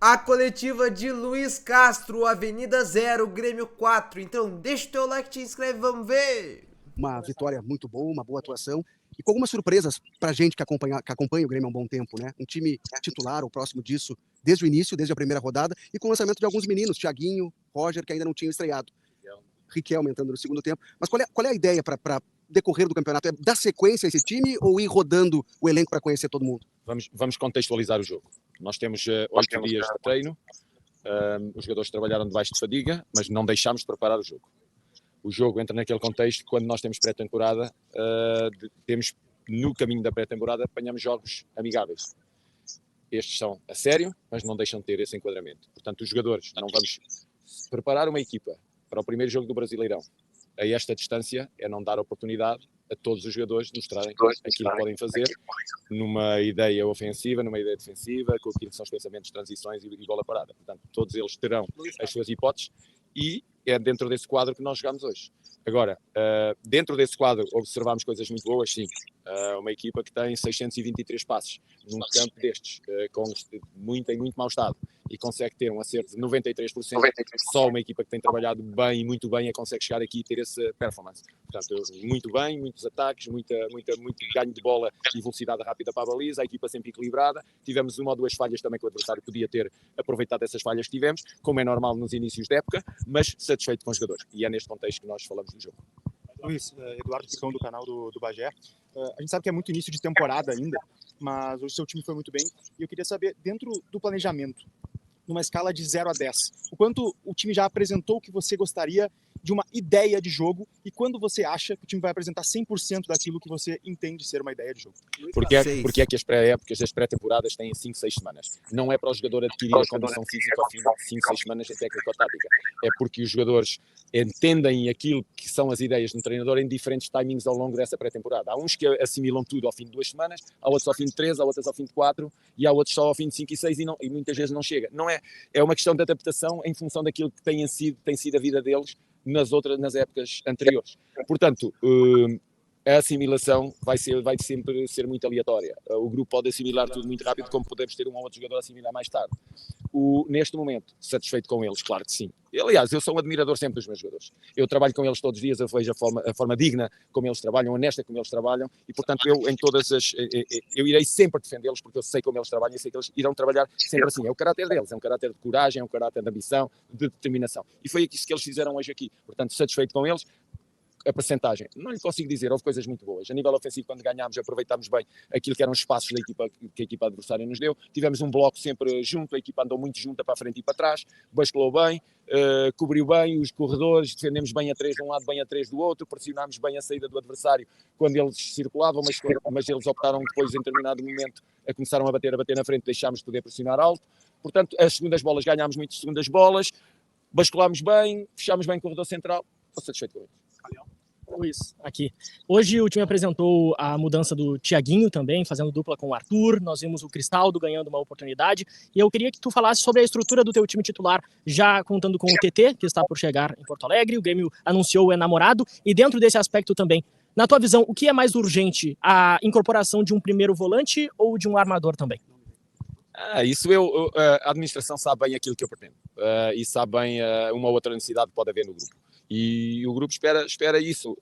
A coletiva de Luiz Castro, Avenida 0, Grêmio 4. Então deixa o teu like, te inscreve, vamos ver. Uma vitória muito boa, uma boa atuação e com algumas surpresas pra gente que acompanha o Grêmio há um bom tempo, né? Um time titular ou próximo disso desde o início, desde a primeira rodada e com o lançamento de alguns meninos, Thiaguinho, Roger, que ainda não tinham estreado. Riquelme entrando no segundo tempo. Mas qual é a ideia para decorrer do campeonato? É dar sequência a esse time ou ir rodando o elenco para conhecer todo mundo? Vamos contextualizar o jogo. Nós temos 8 dias de treino, os jogadores trabalharam debaixo de fadiga, mas não deixámos de preparar o jogo. O jogo entra naquele contexto quando nós temos pré-temporada, temos no caminho da pré-temporada, apanhamos jogos amigáveis. Estes são a sério, mas não deixam de ter esse enquadramento. Portanto, os jogadores, não vamos preparar uma equipa para o primeiro jogo do Brasileirão. A esta distância é não dar oportunidade a todos os jogadores de mostrarem aquilo que podem fazer numa ideia ofensiva, numa ideia defensiva, com aquilo que são os pensamentos de transições e bola parada. Portanto, todos eles terão as suas hipóteses e é dentro desse quadro que nós jogamos hoje. Agora, dentro desse quadro observamos coisas muito boas, sim. Uma equipa que tem 623 passes num campo destes, em muito mau estado, e consegue ter um acerto de 93%, só uma equipa que tem trabalhado bem e muito bem consegue chegar aqui e ter essa performance. Portanto, muito bem, muitos ataques, muito ganho de bola e velocidade rápida para a baliza, a equipa sempre equilibrada. Tivemos uma ou duas falhas também que o adversário podia ter aproveitado essas falhas que tivemos, como é normal nos inícios da época, mas satisfeito com os jogadores. E é neste contexto que nós falamos do jogo. Luiz, Eduardo Picão do canal do Bagé. A gente sabe que é muito início de temporada ainda, mas hoje seu time foi muito bem. E eu queria saber, dentro do planejamento, numa escala de 0 a 10, o quanto o time já apresentou o que você gostaria de uma ideia de jogo e quando você acha que o time vai apresentar 100% daquilo que você entende ser uma ideia de jogo? Porque é que as pré-épocas, as pré-temporadas têm 5, 6 semanas. Não é para o jogador adquirir a condição física ao fim de 5, 6 semanas da técnica ou tática. É porque os jogadores entendem aquilo que são as ideias do treinador em diferentes timings ao longo dessa pré-temporada. Há uns que assimilam tudo ao fim de 2 semanas, há outros ao fim de 3, há outros ao fim de 4 e há outros só ao fim de 5 e 6 e muitas vezes não chega. Não é uma questão de adaptação em função daquilo que tem sido a vida deles nas épocas anteriores. Portanto, a assimilação vai sempre ser muito aleatória. O grupo pode assimilar tudo muito rápido, como podemos ter um ou outro jogador a assimilar mais tarde. Neste momento, satisfeito com eles, claro que sim. Aliás, eu sou um admirador sempre dos meus jogadores. Eu trabalho com eles todos os dias, eu vejo a forma digna como eles trabalham, honesta como eles trabalham, e portanto eu irei sempre defendê-los, porque eu sei como eles trabalham e sei que eles irão trabalhar sempre assim. É o caráter deles, é um caráter de coragem, é um caráter de ambição, de determinação. E foi isso que eles fizeram hoje aqui. Portanto, satisfeito com eles. A percentagem, não lhe consigo dizer, houve coisas muito boas. A nível ofensivo, quando ganhámos, aproveitámos bem aquilo que eram os espaços da equipa, que a equipa adversária nos deu. Tivemos um bloco sempre junto, a equipa andou muito junta para a frente e para trás, basculou bem, cobriu bem os corredores, defendemos bem a 3 de um lado, bem a 3 do outro, pressionámos bem a saída do adversário quando eles circulavam, mas eles optaram depois, em determinado momento, começaram a bater na frente, deixámos de poder pressionar alto. Portanto, as segundas bolas, ganhámos muitas segundas bolas, basculámos bem, fechámos bem o corredor central, estou satisfeito com isso. Luiz, aqui. Hoje o time apresentou a mudança do Thiaguinho também, fazendo dupla com o Arthur. Nós vimos o Cristaldo ganhando uma oportunidade. E eu queria que tu falasse sobre a estrutura do teu time titular, já contando com o TT, que está por chegar em Porto Alegre. O Grêmio anunciou o enamorado. E dentro desse aspecto também, na tua visão, o que é mais urgente? A incorporação de um primeiro volante ou de um armador também? Isso a administração sabe bem aquilo que eu pretendo. E sabe bem uma outra necessidade que pode haver no grupo. E o grupo espera isso.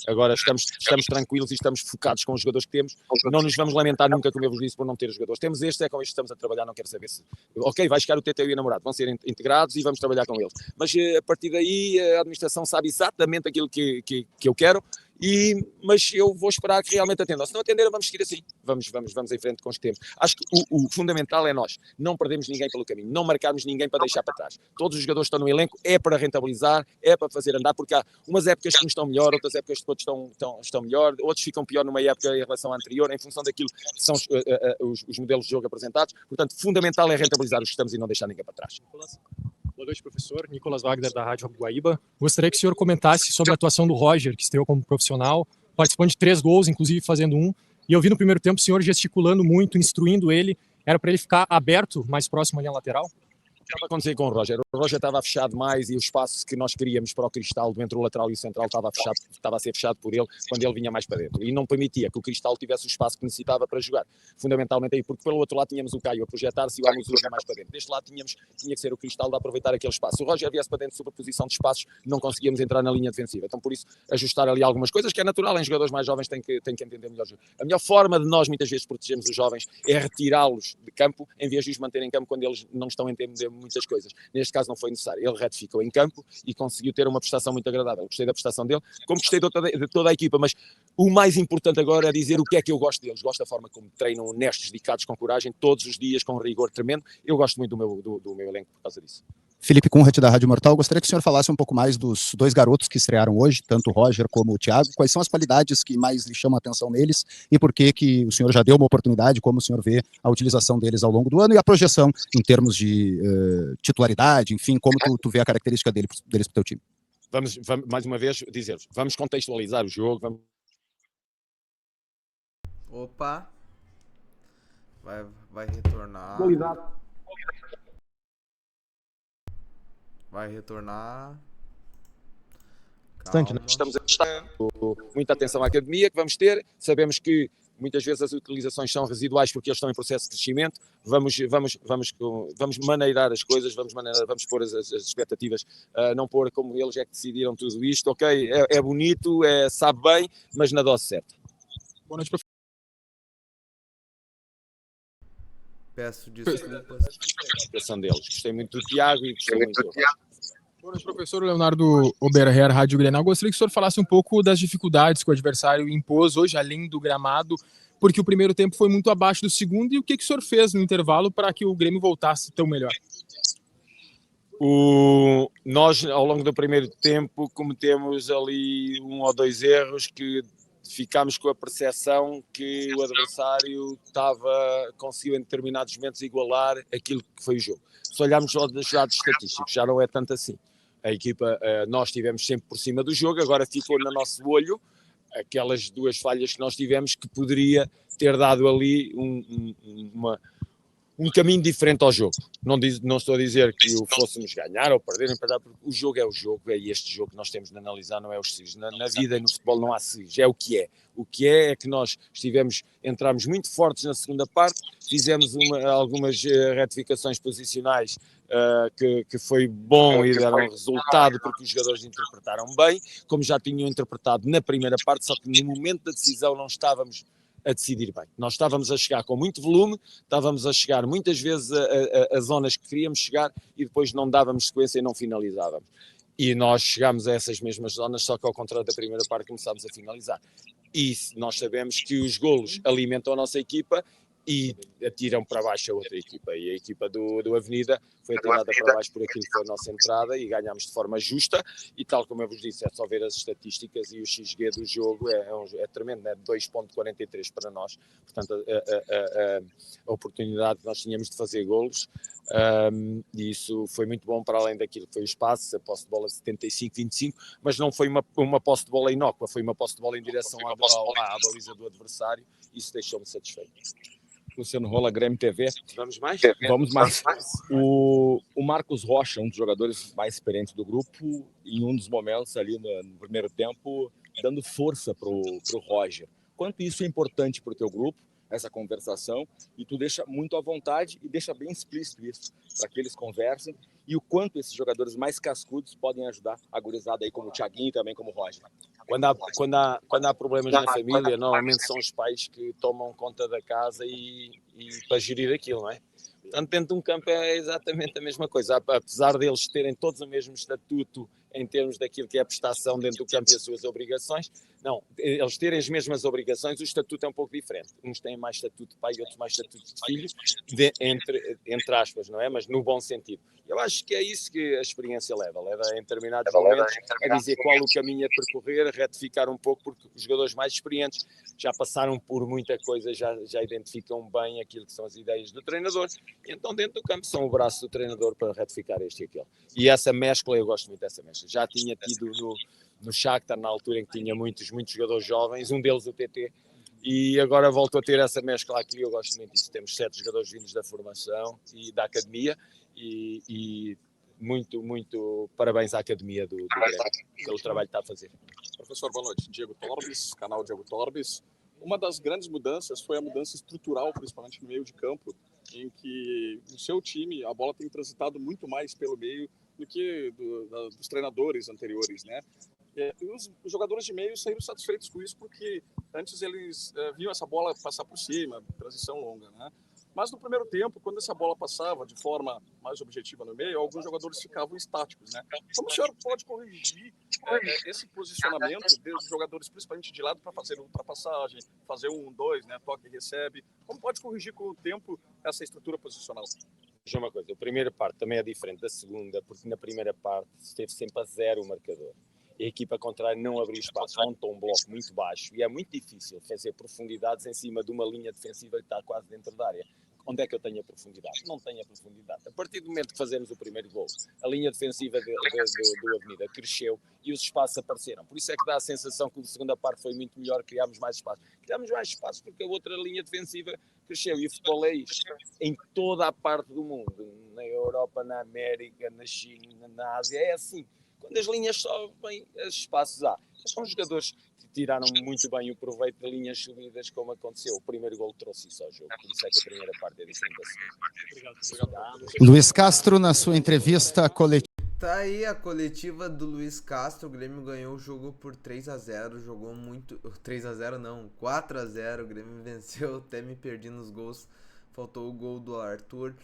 Agora estamos tranquilos e estamos focados com os jogadores que temos. Não nos vamos lamentar nunca, como eu vos disse, por não ter os jogadores. Temos com este estamos a trabalhar, não quero saber se... Ok, vai chegar o TT e o namorado, vão ser integrados e vamos trabalhar com eles. Mas a partir daí a administração sabe exatamente aquilo que eu quero. Mas eu vou esperar que realmente atendam. Se não atenderam, vamos seguir assim. Vamos em frente com os que temos. Acho que o fundamental é nós. Não perdemos ninguém pelo caminho. Não marcarmos ninguém para deixar para trás. Todos os jogadores que estão no elenco é para rentabilizar, é para fazer andar, porque há umas épocas que nos estão melhor, outras épocas que estão melhor, outros ficam pior numa época em relação à anterior, em função daquilo que são os modelos de jogo apresentados. Portanto, fundamental é rentabilizar os que estamos e não deixar ninguém para trás. Boa noite, professor. Nicolas Wagner, da Rádio Guaíba. Gostaria que o senhor comentasse sobre a atuação do Roger, que estreou como profissional, participando de 3 gols, inclusive fazendo um. E eu vi no primeiro tempo o senhor gesticulando muito, instruindo ele. Era para ele ficar aberto, mais próximo à linha lateral? Estava a acontecer com o Roger. O Roger estava fechado mais e o espaço que nós queríamos para o Cristal, entre o lateral e o central, estava a ser fechado por ele quando ele vinha mais para dentro. E não permitia que o Cristal tivesse o espaço que necessitava para jogar. Fundamentalmente aí, porque pelo outro lado tínhamos o Caio a projetar-se e o Amuzu mais para dentro. Deste lado tinha que ser o Cristal de aproveitar aquele espaço. Se o Roger viesse para dentro de sobreposição de espaços, não conseguíamos entrar na linha defensiva. Então, por isso, ajustar ali algumas coisas, que é natural em jogadores mais jovens, têm que entender melhor o jogo. A melhor forma de nós, muitas vezes, protegermos os jovens é retirá-los de campo, em vez de os manter em campo quando eles não estão a entender muitas coisas. Neste caso não foi necessário. Ele retificou em campo e conseguiu ter uma prestação muito agradável. Gostei da prestação dele, como gostei de toda a equipa, mas o mais importante agora é dizer o que é que eu gosto deles. Gosto da forma como treinam honestos, dedicados, com coragem, todos os dias, com rigor tremendo. Eu gosto muito do meu elenco por causa disso. Felipe Kunrat, da Rádio Mortal, gostaria que o senhor falasse um pouco mais dos dois garotos que estrearam hoje, tanto o Roger como o Thiago. Quais são as qualidades que mais lhe chamam a atenção neles e por que o senhor já deu uma oportunidade, como o senhor vê a utilização deles ao longo do ano e a projeção em termos de titularidade, enfim, como tu vê a característica deles para o teu time? Vamos mais uma vez dizer-vos, vamos contextualizar o jogo. Opa. Vai retornar. Vai retornar. Calma. Estamos a prestar muita atenção à academia que vamos ter. Sabemos que muitas vezes as utilizações são residuais porque eles estão em processo de crescimento. Vamos maneirar as coisas, vamos pôr as expectativas, não pôr como eles é que decidiram tudo isto. Ok, é bonito, sabe bem, mas na dose certa. Boa noite, professor. Peço desculpas. A deles. Gostei muito do Tiago e gostei muito do Tiago. Boa noite, professor Leonardo Oberher, Rádio Grenal. Gostaria que o senhor falasse um pouco das dificuldades que o adversário impôs hoje, além do gramado, porque o primeiro tempo foi muito abaixo do segundo, e o que o senhor fez no intervalo para que o Grêmio voltasse tão melhor? Nós, ao longo do primeiro tempo, cometemos ali 1 ou 2 erros que ficámos com a percepção que o adversário conseguiu em determinados momentos igualar aquilo que foi o jogo. Se olharmos só dos dados estatísticos, já não é tanto assim. A equipa, nós estivemos sempre por cima do jogo, agora ficou no nosso olho aquelas 2 falhas que nós tivemos que poderia ter dado ali um caminho diferente ao jogo. Não estou a dizer que o fôssemos ganhar ou perder, porque o jogo é o jogo, é este jogo que nós temos de analisar, não é os SIS. Na vida e no futebol não há SIS, é o que é. O que é que nós entramos muito fortes na segunda parte, fizemos algumas retificações posicionais que foi bom e deram resultado porque os jogadores interpretaram bem, como já tinham interpretado na primeira parte, só que no momento da decisão não estávamos a decidir bem. Nós estávamos a chegar com muito volume, estávamos a chegar muitas vezes a zonas que queríamos chegar e depois não dávamos sequência e não finalizávamos. E nós chegámos a essas mesmas zonas, só que ao contrário da primeira parte começámos a finalizar. E nós sabemos que os golos alimentam a nossa equipa e atiram para baixo a outra equipa. E a equipa do Avenida foi atirada para baixo por aquilo que foi a nossa entrada e ganhámos de forma justa. E tal como eu vos disse, é só ver as estatísticas e o XG do jogo é tremendo, é 2.43 para nós. Portanto, a oportunidade que nós tínhamos de fazer golos, e isso foi muito bom para além daquilo que foi o espaço, a posse de bola 75-25, mas não foi uma posse de bola inócua, foi uma posse de bola em direção à baliza do adversário. Isso deixou-me satisfeito. Luciano Rola, Grêmio TV. Vamos mais? Vamos mais. O Marcos Rocha, um dos jogadores mais experientes do grupo, em um dos momentos ali no primeiro tempo, dando força para o Roger. Quanto isso é importante para o teu grupo, essa conversação, e tu deixa muito à vontade e deixa bem explícito isso, para que eles conversem, e o quanto esses jogadores mais cascudos podem ajudar a gurizada aí, como o Thiaguinho e também como o Roger. Quando há problemas na família, normalmente são os pais que tomam conta da casa e para gerir aquilo, não é? Portanto, dentro de um campo é exatamente a mesma coisa. Apesar deles terem todos o mesmo estatuto em termos daquilo que é a prestação dentro do campo e as suas obrigações, não, eles terem as mesmas obrigações, o estatuto é um pouco diferente. Uns têm mais estatuto de pai e outros mais estatuto de filho, entre aspas, não é? Mas no bom sentido. Eu acho que é isso que a experiência leva em determinados momentos a dizer qual o caminho a percorrer, a retificar um pouco, porque os jogadores mais experientes já passaram por muita coisa, já identificam bem aquilo que são as ideias do treinador, e então dentro do campo são o braço do treinador para retificar este e aquele. E essa mescla, eu gosto muito dessa mescla. Já tinha tido no Shakhtar, na altura em que tinha muitos jogadores jovens, um deles o TT, e agora volto a ter essa mescla aqui, eu gosto muito disso. Temos 7 jogadores vindos da formação e da academia, e muito parabéns à academia do Grêmio pelo trabalho que está a fazer. Professor, boa noite. Diego Torbes, canal Diego Torbes. Uma das grandes mudanças foi a mudança estrutural, principalmente no meio de campo, em que no seu time a bola tem transitado muito mais pelo meio do que dos treinadores anteriores, né? Os jogadores de meio saíram satisfeitos com isso, porque antes eles viam essa bola passar por cima, transição longa, né? Mas no primeiro tempo, quando essa bola passava de forma mais objetiva no meio, alguns jogadores ficavam estáticos, né? Como o senhor pode corrigir esse posicionamento dos jogadores, principalmente de lado, para fazer ultrapassagem, fazer 1-2, né? Toque e recebe. Como pode corrigir com o tempo essa estrutura posicional? Veja uma coisa, a primeira parte também é diferente da segunda, porque na primeira parte esteve sempre a zero o marcador. A equipa contrária não abriu espaço, montou um bloco muito baixo e é muito difícil fazer profundidades em cima de uma linha defensiva que está quase dentro da área. Onde é que eu tenho a profundidade? Não tenho a profundidade. A partir do momento que fazemos o primeiro gol, a linha defensiva do Avenida cresceu e os espaços apareceram. Por isso é que dá a sensação que a segunda parte foi muito melhor, criámos mais espaço. Criámos mais espaço porque a outra linha defensiva cresceu. E o futebol é isto. Em toda a parte do mundo, na Europa, na América, na China, na Ásia, é assim. Quando as linhas sobem, os espaços há. São jogadores que tiraram muito bem o proveito de linhas subidas, como aconteceu. O primeiro gol trouxe isso ao jogo. Por isso é que a primeira parte é diferente da segunda. Obrigado. Luiz Castro, na sua entrevista coletiva. Tá aí a coletiva do Luiz Castro. O Grêmio ganhou o jogo por 3-0. Jogou muito. 3-0 não, 4-0. O Grêmio venceu. Até me perdi nos gols. Faltou o gol do Arthur.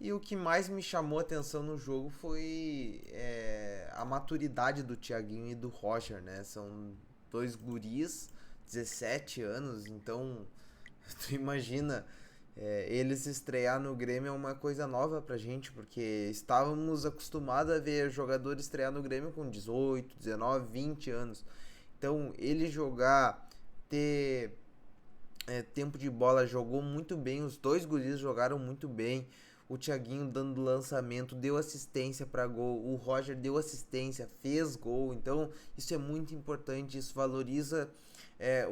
E o que mais me chamou a atenção no jogo foi a maturidade do Thiaguinho e do Roger, né? São dois guris, 17 anos, então tu imagina, eles estrear no Grêmio é uma coisa nova pra gente, porque estávamos acostumados a ver jogadores estrear no Grêmio com 18, 19, 20 anos. Então ele jogar, ter tempo de bola, jogou muito bem, os dois guris jogaram muito bem. O Thiaguinho dando lançamento, deu assistência para gol. O Roger deu assistência, fez gol. Então isso é muito importante, isso valoriza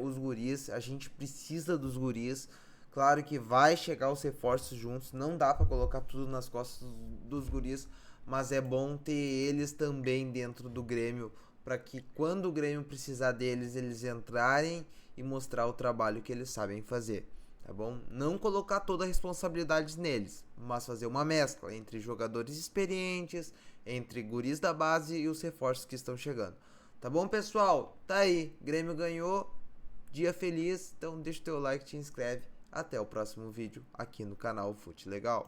os guris. A gente precisa dos guris. Claro que vai chegar os reforços juntos, não dá para colocar tudo nas costas dos guris, mas é bom ter eles também dentro do Grêmio, para que quando o Grêmio precisar deles, eles entrarem e mostrar o trabalho que eles sabem fazer. Tá bom? Não colocar toda a responsabilidade neles, mas fazer uma mescla entre jogadores experientes, entre guris da base e os reforços que estão chegando. Tá bom, pessoal? Tá aí, Grêmio ganhou, dia feliz, então deixa o teu like, te inscreve. Até o próximo vídeo aqui no canal Fute Legal.